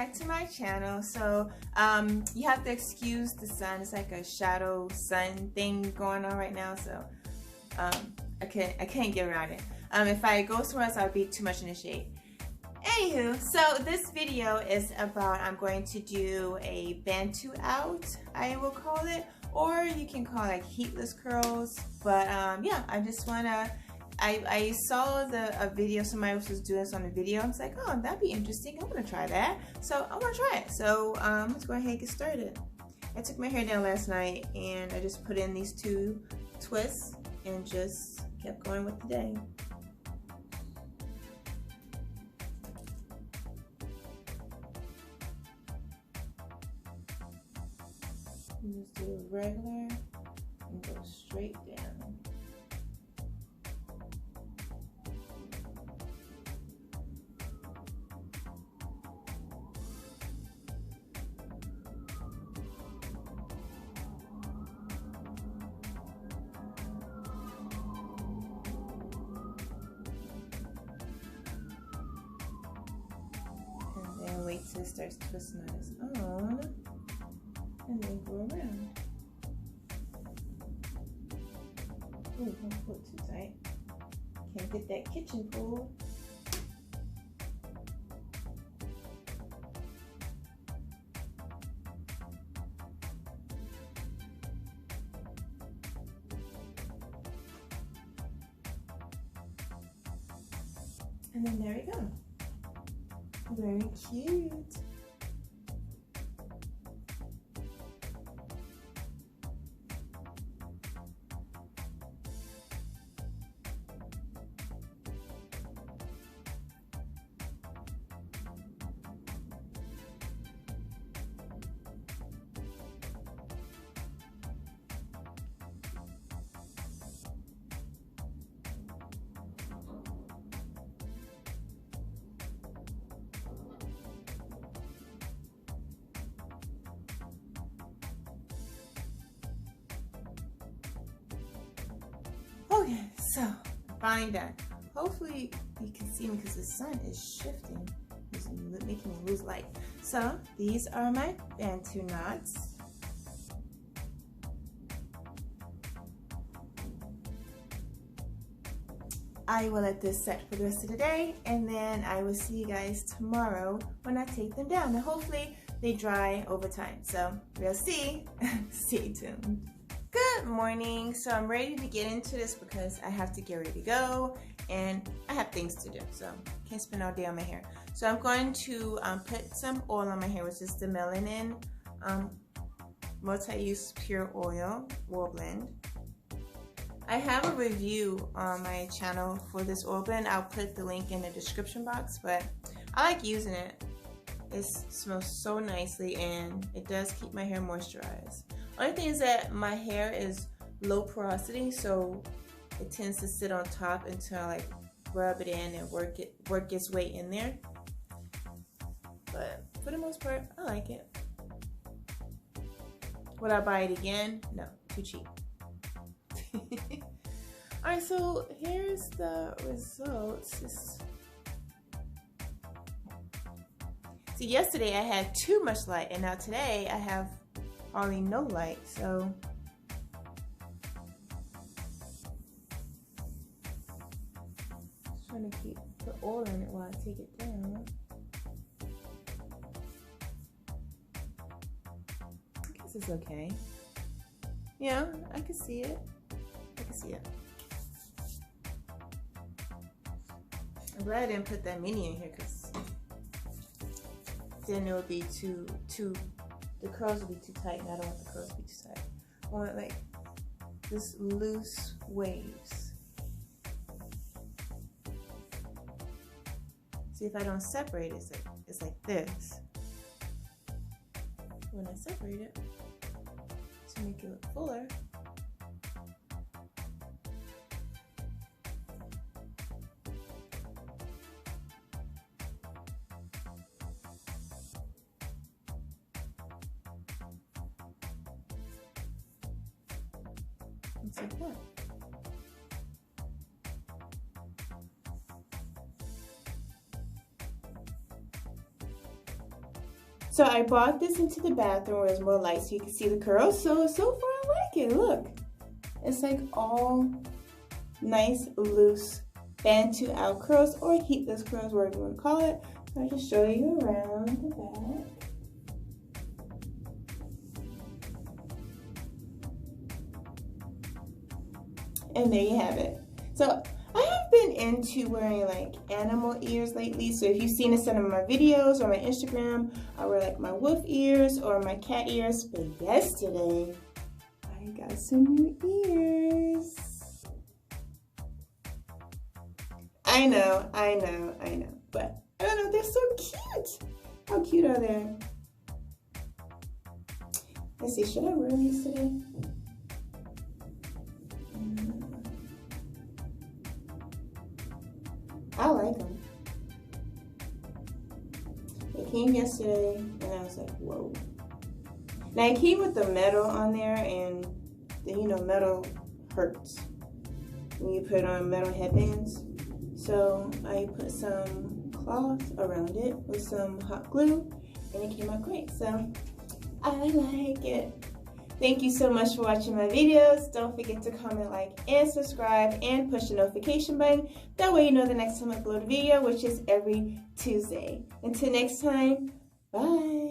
back to my channel. So you have to excuse the sun. It's like a shadow sun thing going on right now, so I can't get around it. If I go somewhere else, I'll be too much in the shade. Anywho, so this video is about, I'm going to do a bantu out, I will call it, or you can call it like heatless curls. But yeah, I just wanna, I saw a video, somebody else was doing this on the video. I was like, oh, that'd be interesting. I want to try that. So I want to try it. So let's go ahead and get started. I took my hair down last night and I just put in these 2 twists and just kept going with the day. Just do a regular and go straight down. And then wait till it starts twisting on its own. And then go around. Ooh, don't pull it too tight. Can't get that kitchen pull. And then there we go. Very cute. Okay, so finally done. Hopefully you can see me because the sun is shifting. It's making me lose light. So these are my bantu knots. I will let this set for the rest of the day, and then I will see you guys tomorrow when I take them down. And hopefully they dry over time. So we'll see. Stay tuned. Good morning. So I'm ready to get into this because I have to get ready to go and I have things to do, so can't spend all day on my hair. So I'm going to put some oil on my hair, which is the melanin multi-use pure oil blend. I have a review on my channel for this oil blend. I'll put the link in the description box, but I like using it. It smells so nicely and it does keep my hair moisturized. Only thing is that my hair is low porosity, so it tends to sit on top until I like rub it in and work its way in there. But for the most part, I like it. Would I buy it again? No, too cheap. Alright, so here's the results. See, yesterday I had too much light, and now today I have hardly no light, so just trying to keep the oil in it while I take it down. I guess it's okay. Yeah, I can see it. I can see it. I'm glad I didn't put that mini in here because then it would be too the curls will be too tight, and I don't want the curls to be too tight. I want like this loose waves. See, if I don't separate it, it's like this. When I separate it, to make it look fuller, it's like that. So I brought this into the bathroom where there's more light so you can see the curls. So far I like it. Look, it's like all nice, loose bantu out curls or heatless curls, whatever you want to call it. So I'll just show you around the back. And there you have it. So I have been into wearing like animal ears lately. So if you've seen some of my videos or my Instagram, I wear like my wolf ears or my cat ears. But yesterday, I got some new ears. I know. But I don't know, they're so cute. How cute are they? Let's see, should I wear these today? I like them. They came yesterday and I was like, whoa. Now it came with the metal on there, and you know, metal hurts when you put on metal headbands. So I put some cloth around it with some hot glue and it came out great. So I like it. Thank you so much for watching my videos. Don't forget to comment, like, and subscribe, and push the notification button. That way you know the next time I upload a video, which is every Tuesday. Until next time, bye.